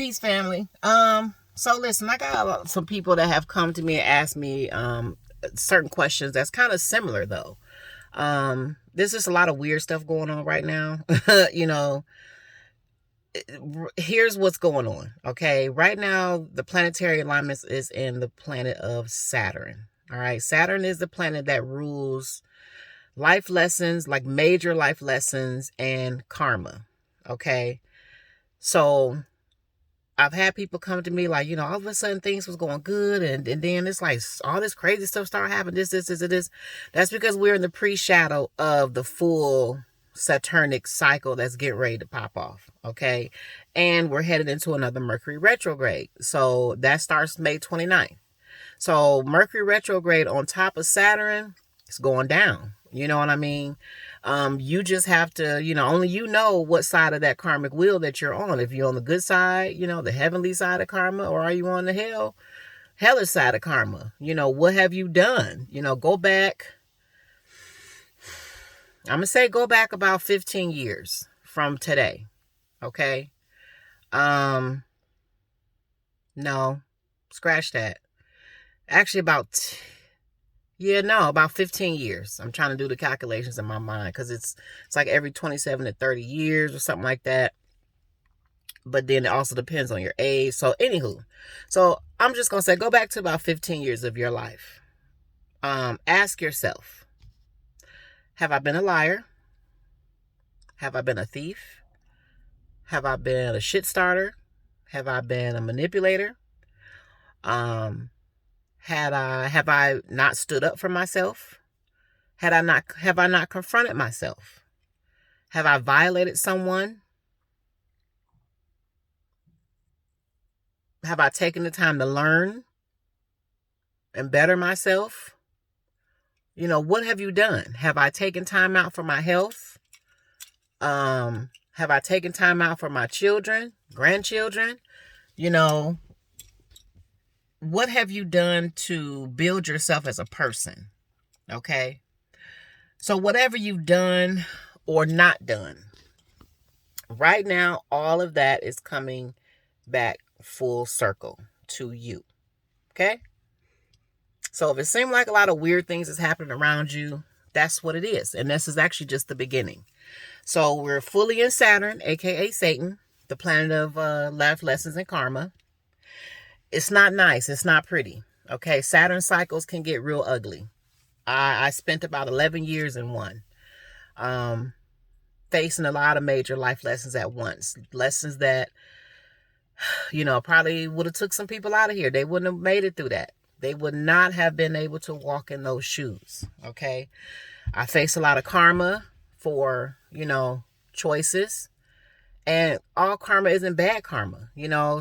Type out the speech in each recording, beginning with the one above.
Peace, family. So listen, I got some people that have come to me and asked me certain questions that's kind of similar though. There's just a lot of weird stuff going on right now. you know, Here's what's going on. Okay, right now the planetary alignment is in the planet of Saturn. All right, Saturn is the planet that rules life lessons, like major life lessons, and karma. Okay, so I've had people come to me like, all of a sudden things was going good, and then it's like all this crazy stuff start happening. This. That's because we're in the pre-shadow of the full Saturnic cycle that's getting ready to pop off. Okay. And we're headed into another Mercury retrograde. So that starts May 29th. So Mercury retrograde on top of Saturn is going down. You know what I mean? You just have to, only you know what side of that karmic wheel that you're on. If you're on the good side, the heavenly side of karma, or are you on the hellish side of karma? What have you done? Go back. I'm going to say go back about 15 years from today. Okay. No, scratch that. Actually about 15 years. I'm trying to do the calculations in my mind because it's like every 27 to 30 years or something like that. But then it also depends on your age. So anywho, I'm just going to say go back to about 15 years of your life. Ask yourself, have I been a liar? Have I been a thief? Have I been a shit starter? Have I been a manipulator? Have I not stood up for myself? Have I not confronted myself? Have I violated someone? Have I taken the time to learn and better myself? What have you done? Have I taken time out for my health? Have I taken time out for my children, grandchildren? What have you done to build yourself as a person? Okay. So whatever you've done or not done, right now, all of that is coming back full circle to you. Okay. So if it seemed like a lot of weird things is happening around you, that's what it is. And this is actually just the beginning. So we're fully in Saturn, aka Satan, the planet of life lessons and karma. It's not nice. It's not pretty. Okay. Saturn cycles can get real ugly. I spent about 11 years in one. Facing a lot of major life lessons at once. Lessons that, probably would have took some people out of here. They wouldn't have made it through that. They would not have been able to walk in those shoes. Okay. I faced a lot of karma for, choices. And all karma isn't bad karma.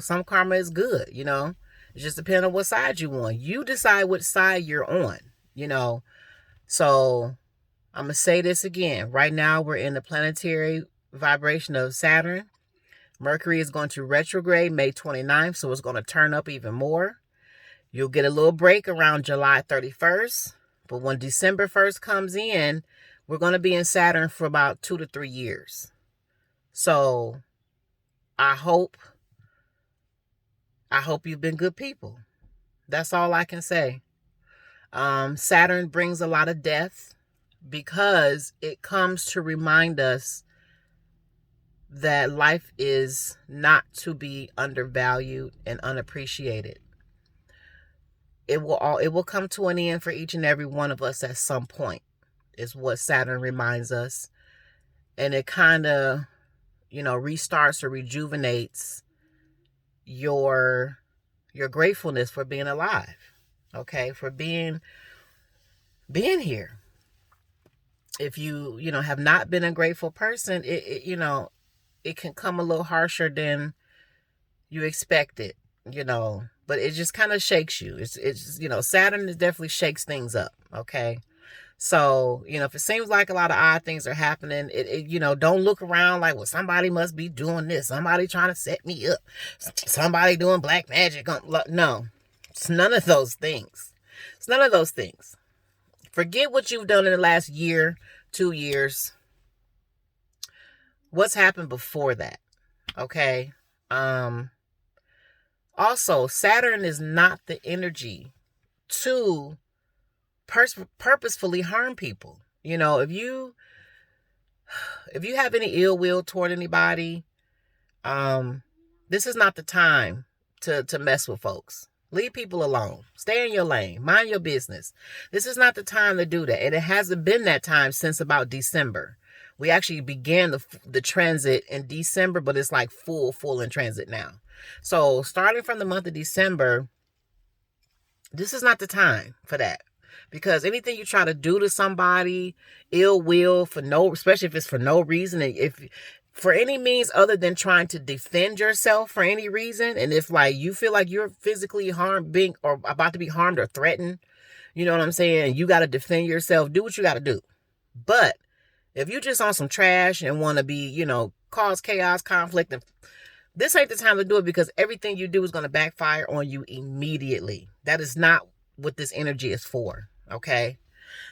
Some karma is good, It just depends on what side you on. You decide which side you're on, So I'm going to say this again. Right now, we're in the planetary vibration of Saturn. Mercury is going to retrograde May 29th, so it's going to turn up even more. You'll get a little break around July 31st. But when December 1st comes in, we're going to be in Saturn for about 2 to 3 years. So I hope you've been good people. That's all I can say. Saturn brings a lot of death because it comes to remind us that life is not to be undervalued and unappreciated. It will come to an end for each and every one of us at some point, is what Saturn reminds us. And it kind of, restarts or rejuvenates your gratefulness for being alive. Okay, for being here. If you have not been a grateful person, it can come a little harsher than you expected, but it just kind of shakes you. It's Saturn definitely shakes things up. Okay. So, if it seems like a lot of odd things are happening, don't look around like, well, somebody must be doing this. Somebody trying to set me up. Somebody doing black magic. No, it's none of those things. It's none of those things. Forget what you've done in the last year, 2 years. What's happened before that? Okay. Also, Saturn is not the energy to purposefully harm people. You know, if you have any ill will toward anybody, this is not the time to mess with folks. Leave people alone. Stay in your lane. Mind your business. This is not the time to do that. And it hasn't been that time since about December. We actually began the transit in December, but it's like full in transit now. So starting from the month of December, this is not the time for that. Because anything you try to do to somebody, ill will especially if it's for no reason, and if for any means other than trying to defend yourself for any reason, and if like you feel like you're physically harmed, being or about to be harmed or threatened, you know what I'm saying? You got to defend yourself. Do what you got to do. But if you just on some trash and want to be, cause chaos, conflict, and this ain't the time to do it, because everything you do is going to backfire on you immediately. That is not what this energy is for. Okay.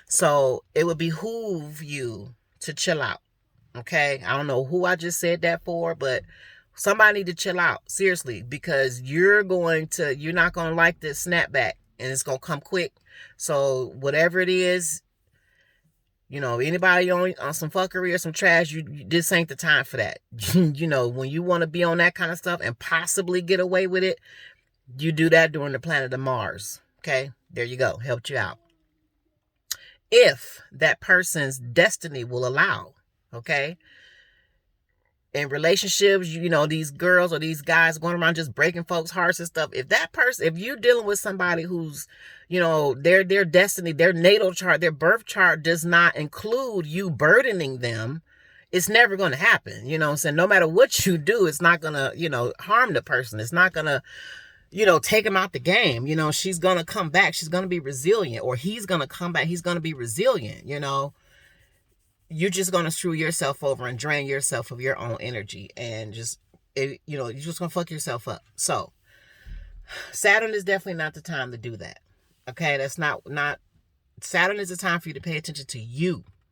So it would behoove you to chill out. Okay. I don't know who I just said that for, but somebody need to chill out. Seriously, because you're not going to like this snapback, and it's going to come quick. So whatever it is, anybody on some fuckery or some trash, this ain't the time for that. When you want to be on that kind of stuff and possibly get away with it, you do that during the planet of Mars. Okay. There you go. Helped you out. If that person's destiny will allow, okay? In relationships, these girls or these guys going around just breaking folks' hearts and stuff. If you're dealing with somebody who's, their destiny, their natal chart, their birth chart does not include you burdening them, it's never going to happen. You know what I'm saying? No matter what you do, it's not going to, harm the person. It's not going to, take him out the game. She's going to come back. She's going to be resilient, or he's going to come back. He's going to be resilient. You're just going to screw yourself over and drain yourself of your own energy, and you're just going to fuck yourself up. So Saturn is definitely not the time to do that. Okay. That's not Saturn is the time for you to pay attention to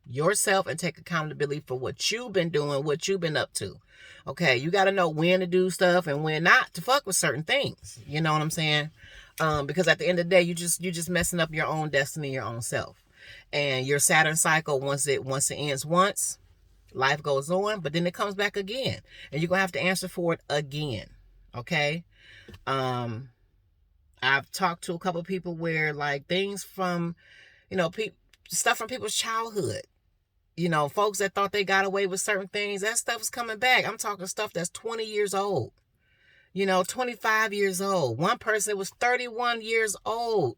yourself, and take accountability for what you've been doing, what you've been up to. Okay, you got to know when to do stuff and when not to fuck with certain things. You know what I'm saying? Because at the end of the day, you're just messing up your own destiny, your own self. And your Saturn cycle, once it ends once, life goes on, but then it comes back again, and you're gonna have to answer for it again. Okay. I've talked to a couple of people where like things from, stuff from people's childhood. Folks that thought they got away with certain things, that stuff is coming back. I'm talking stuff that's 20 years old, 25 years old. One person was 31 years old.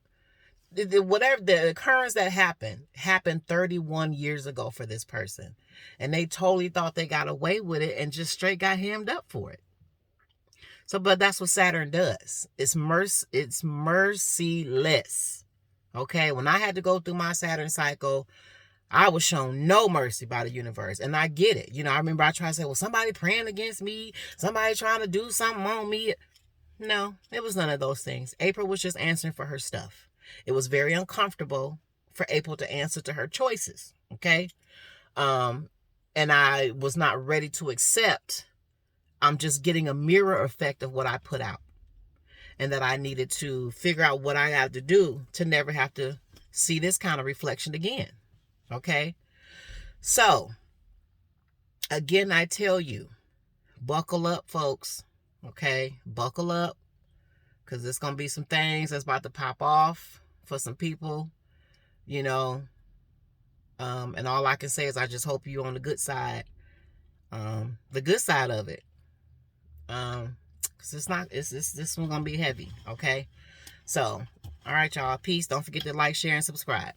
Whatever the occurrence that happened 31 years ago for this person. And they totally thought they got away with it and just straight got hammed up for it. So, but that's what Saturn does. It's merciless. Okay. When I had to go through my Saturn cycle, I was shown no mercy by the universe. And I get it. I remember I tried to say, well, somebody praying against me, somebody trying to do something on me. No, it was none of those things. April was just answering for her stuff. It was very uncomfortable for April to answer to her choices. Okay. And I was not ready to accept. I'm just getting a mirror effect of what I put out. And that I needed to figure out what I had to do to never have to see this kind of reflection again. Okay. So again, I tell you, buckle up, folks. Okay. Buckle up, because there's going to be some things that's about to pop off for some people, and all I can say is I just hope you're on the good side of it. Cause this one's going to be heavy. Okay. So, all right, y'all. Peace. Don't forget to like, share, and subscribe.